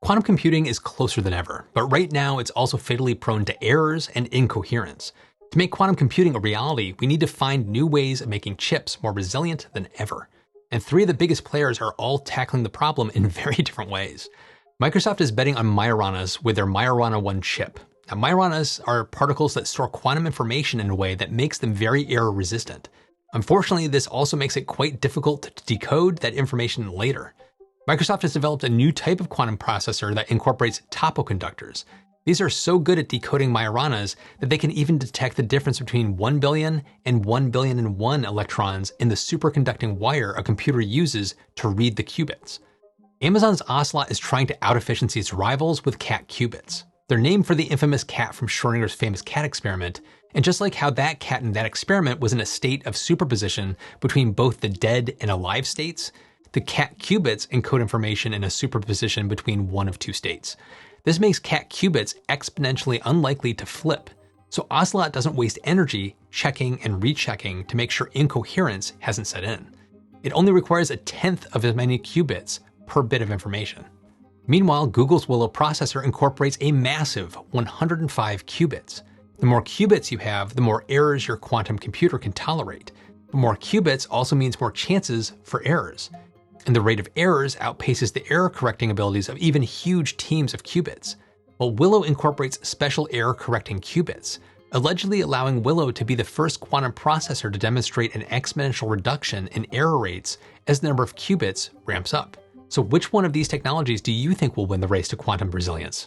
Quantum computing is closer than ever, but right now it's also fatally prone to errors and incoherence. To make quantum computing a reality, we need to find new ways of making chips more resilient than ever. And three of the biggest players are all tackling the problem in very different ways. Microsoft is betting on Majoranas with their Majorana 1 chip. Now, Majoranas are particles that store quantum information in a way that makes them very error resistant. Unfortunately, this also makes it quite difficult to decode that information later. Microsoft has developed a new type of quantum processor that incorporates topoconductors. These are so good at decoding Majoranas that they can even detect the difference between 1 billion and 1 billion and 1 electrons in the superconducting wire a computer uses to read the qubits. Amazon's Ocelot is trying to out-efficiency its rivals with cat qubits. They're named for the infamous cat from Schrodinger's famous cat experiment, and just like how that cat in that experiment was in a state of superposition between both the dead and alive states, the cat qubits encode information in a superposition between one of two states. This makes cat qubits exponentially unlikely to flip, so Ocelot doesn't waste energy checking and rechecking to make sure incoherence hasn't set in. It only requires 1/10 of as many qubits per bit of information. Meanwhile, Google's Willow processor incorporates a massive 105 qubits. The more qubits you have, the more errors your quantum computer can tolerate. But more qubits also means more chances for errors. And the rate of errors outpaces the error correcting abilities of even huge teams of qubits. Well, Willow incorporates special error correcting qubits, allegedly allowing Willow to be the first quantum processor to demonstrate an exponential reduction in error rates as the number of qubits ramps up. So which one of these technologies do you think will win the race to quantum resilience?